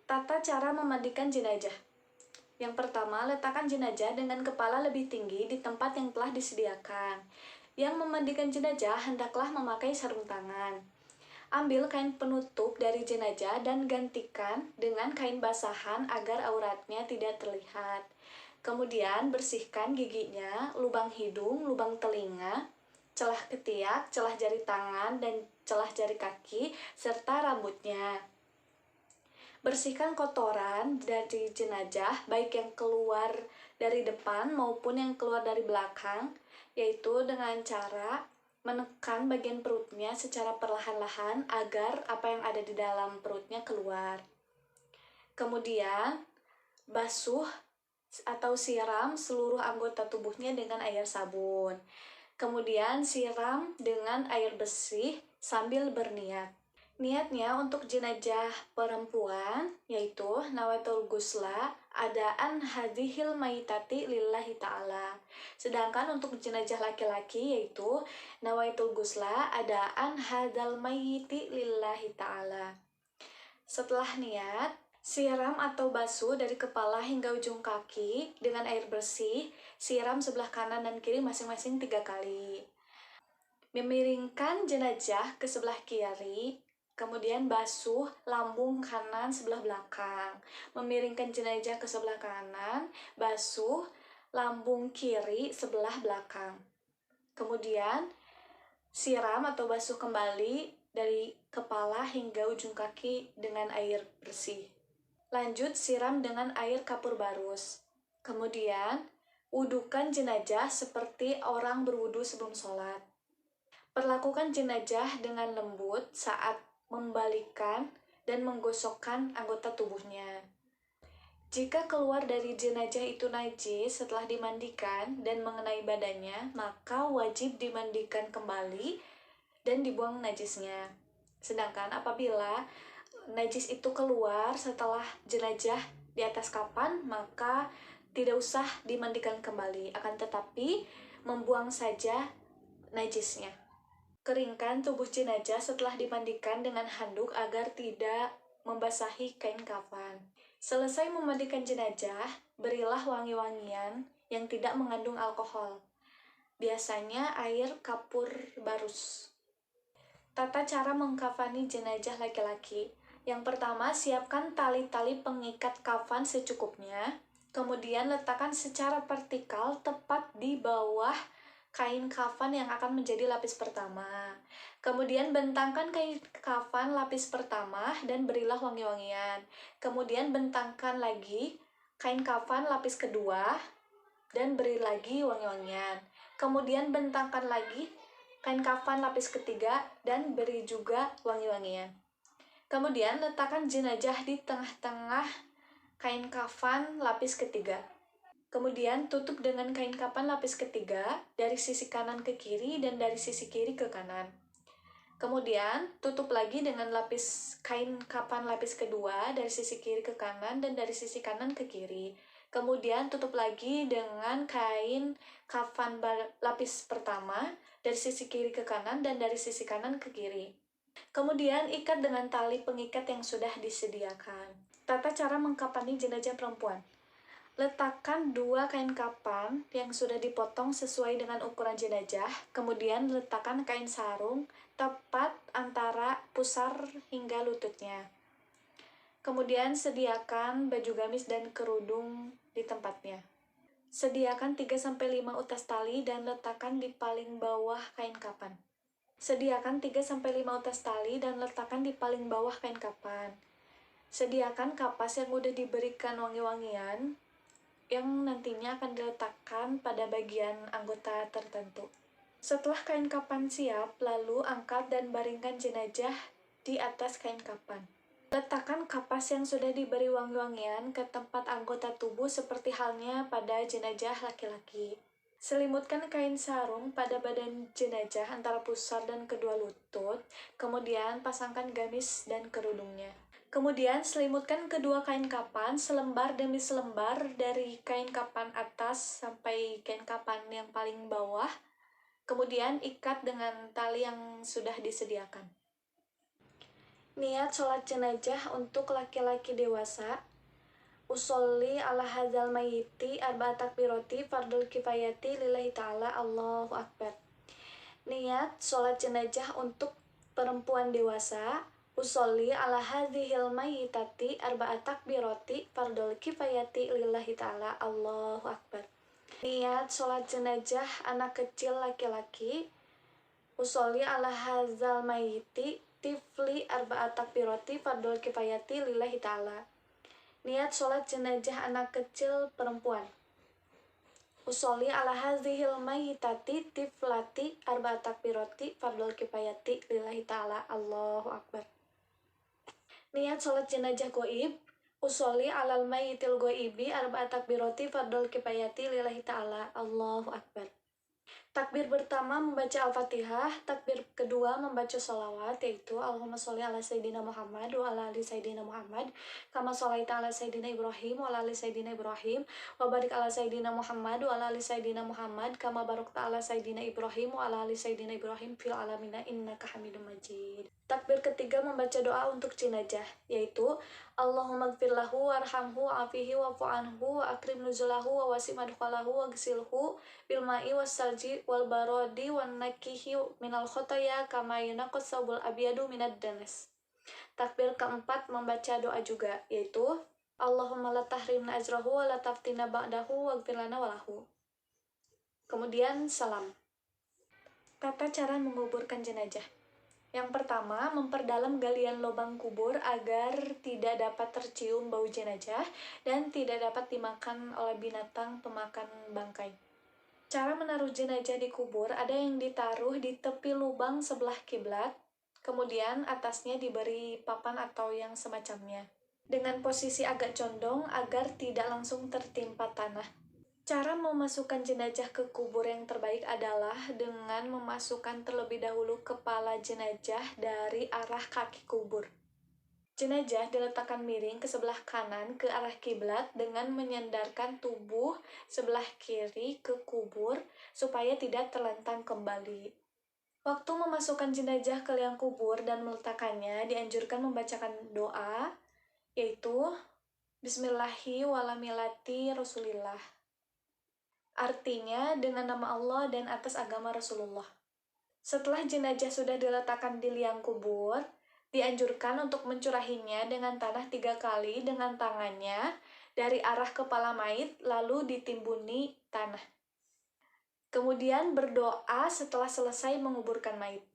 Tata cara memandikan jenazah. Yang pertama, letakkan jenazah dengan kepala lebih tinggi di tempat yang telah disediakan. Yang memandikan jenazah hendaklah memakai sarung tangan. Ambil kain penutup dari jenazah dan gantikan dengan kain basahan agar auratnya tidak terlihat. Kemudian bersihkan giginya, lubang hidung, lubang telinga, celah ketiak, celah jari tangan, dan celah jari kaki, serta rambutnya. Bersihkan kotoran dari jenazah, baik yang keluar dari depan maupun yang keluar dari belakang, yaitu dengan cara menekan bagian perutnya secara perlahan-lahan agar apa yang ada di dalam perutnya keluar. Kemudian, basuh atau siram seluruh anggota tubuhnya dengan air sabun. Kemudian, siram dengan air bersih sambil berniat. Niatnya untuk jenazah perempuan yaitu nawaitul ghusla adaan hadhil maitati lillahi ta'ala. Sedangkan untuk jenazah laki-laki yaitu nawaitul ghusla adaan hadzal mayyiti lillahi ta'ala. Setelah niat, siram atau basuh dari kepala hingga ujung kaki dengan air bersih, siram sebelah kanan dan kiri masing-masing 3 kali. Memiringkan jenazah ke sebelah kiri, kemudian basuh lambung kanan sebelah belakang. Memiringkan jenazah ke sebelah kanan, basuh lambung kiri sebelah belakang. Kemudian siram atau basuh kembali dari kepala hingga ujung kaki dengan air bersih. Lanjut siram dengan air kapur barus. Kemudian wudukan jenazah seperti orang berwudu sebelum sholat. Perlakukan jenazah dengan lembut saat membalikkan dan menggosokkan anggota tubuhnya. Jika keluar dari jenazah itu najis setelah dimandikan dan mengenai badannya, maka wajib dimandikan kembali dan dibuang najisnya. Sedangkan apabila najis itu keluar setelah jenazah di atas kafan, maka tidak usah dimandikan kembali, akan tetapi membuang saja najisnya. Keringkan tubuh jenazah setelah dimandikan dengan handuk agar tidak membasahi kain kafan. Selesai memandikan jenazah, berilah wangi-wangian yang tidak mengandung alkohol. Biasanya air kapur barus. Tata cara mengkafani jenazah laki-laki. Yang pertama, siapkan tali-tali pengikat kafan secukupnya. Kemudian letakkan secara vertikal tepat di bawah kain kafan yang akan menjadi lapis pertama. Kemudian bentangkan kain kafan lapis pertama dan berilah wangi-wangian. Kemudian bentangkan lagi kain kafan lapis kedua dan beri lagi wangi-wangian. Kemudian bentangkan lagi kain kafan lapis ketiga dan beri juga wangi-wangian. Kemudian letakkan jenazah di tengah-tengah kain kafan lapis ketiga. Kemudian tutup dengan kain kafan lapis ketiga dari sisi kanan ke kiri dan dari sisi kiri ke kanan. Kemudian tutup lagi dengan lapis kain kafan lapis kedua dari sisi kiri ke kanan dan dari sisi kanan ke kiri. Kemudian tutup lagi dengan kain kafan lapis pertama dari sisi kiri ke kanan dan dari sisi kanan ke kiri. Kemudian ikat dengan tali pengikat yang sudah disediakan. Tata cara mengkafani jenazah perempuan. Letakkan 2 kain kafan yang sudah dipotong sesuai dengan ukuran jenazah, kemudian letakkan kain sarung tepat antara pusar hingga lututnya. Kemudian sediakan baju gamis dan kerudung di tempatnya. Sediakan 3-5 utas tali dan letakkan di paling bawah kain kafan. Sediakan 3-5 utas tali dan letakkan di paling bawah kain kafan. Sediakan kapas yang udah diberikan wangi-wangian yang nantinya akan diletakkan pada bagian anggota tertentu. Setelah kain kafan siap, lalu angkat dan baringkan jenazah di atas kain kafan. Letakkan kapas yang sudah diberi wangi-wangian ke tempat anggota tubuh seperti halnya pada jenazah laki-laki. Selimutkan kain sarung pada badan jenazah antara pusar dan kedua lutut, kemudian pasangkan gamis dan kerudungnya. Kemudian selimutkan kedua kain kafan selembar demi selembar dari kain kafan atas sampai kain kafan yang paling bawah. Kemudian ikat dengan tali yang sudah disediakan. Niat sholat jenazah untuk laki-laki dewasa. Usolli ala hadzal mayyiti arba'at takbiroti fardul kifayati lillahi ta'ala Allahu Akbar. Niat sholat jenazah untuk perempuan dewasa. Usolli ala hadzihil mayyitati arba'at takbiroti fardul kifayati lillahi ta'ala Allahu Akbar. Niat sholat jenazah anak kecil laki-laki. Usolli ala hadzal mayyiti tifli arba'at takbiroti fardul kifayati lillahi ta'ala. Niat sholat jenazah anak kecil perempuan. Usolli ala hadzihil mayyitati tiflati arba'at takbiroti fardul kifayati lillahi ta'ala Allahu Akbar. Niat sholat jenazah goib. Usolli alal mayyitil goibi arba'at takbiroti fardul kifayati lillahi ta'ala Allahu Akbar. Takbir pertama membaca Al-Fatihah, takbir kedua membaca sholawat, yaitu Allahumma sholli ala Sayyidina Muhammad wa ala ali Sayyidina Muhammad kama sholaita ala Sayyidina Ibrahim wa ala ali Sayyidina Ibrahim wa barik ala Sayyidina Muhammad wa ala ali Sayyidina Muhammad kama barakta ala Sayyidina Ibrahim wa ala ali Sayyidina Ibrahim fil alamina innaka Hamidum Majid. Takbir ketiga membaca doa untuk jenazah, yaitu Allahumma gfirlahu warhamhu wa'afihi wa'fu anhu wa akrim nuzulahu wa wasi' madkhalahu wa gsilhu bil ma'i was salji wal barodi wan nakihi minal khotaya kama yunaqas sabul abyadu minad danas. Takbir keempat membaca doa juga, yaitu Allahumma la tahrimna ajrahu wa la taftina ba'dahu waghfir lana walahu. Kemudian salam. Tata cara menguburkan jenazah. Yang pertama, memperdalam galian lubang kubur agar tidak dapat tercium bau jenazah dan tidak dapat dimakan oleh binatang pemakan bangkai. Cara menaruh jenazah di kubur ada yang ditaruh di tepi lubang sebelah kiblat, kemudian atasnya diberi papan atau yang semacamnya, dengan posisi agak condong agar tidak langsung tertimpa tanah. Cara memasukkan jenazah ke kubur yang terbaik adalah dengan memasukkan terlebih dahulu kepala jenazah dari arah kaki kubur. Jenazah diletakkan miring ke sebelah kanan ke arah kiblat dengan menyandarkan tubuh sebelah kiri ke kubur supaya tidak terlentang kembali. Waktu memasukkan jenazah ke liang kubur dan meletakkannya dianjurkan membacakan doa, yaitu Bismillahi walamilati Rasulillah. Artinya dengan nama Allah dan atas agama Rasulullah. Setelah jenazah sudah diletakkan di liang kubur, dianjurkan untuk mencurahinya dengan tanah 3 kali dengan tangannya dari arah kepala mayit lalu ditimbuni tanah. Kemudian berdoa setelah selesai menguburkan mayit.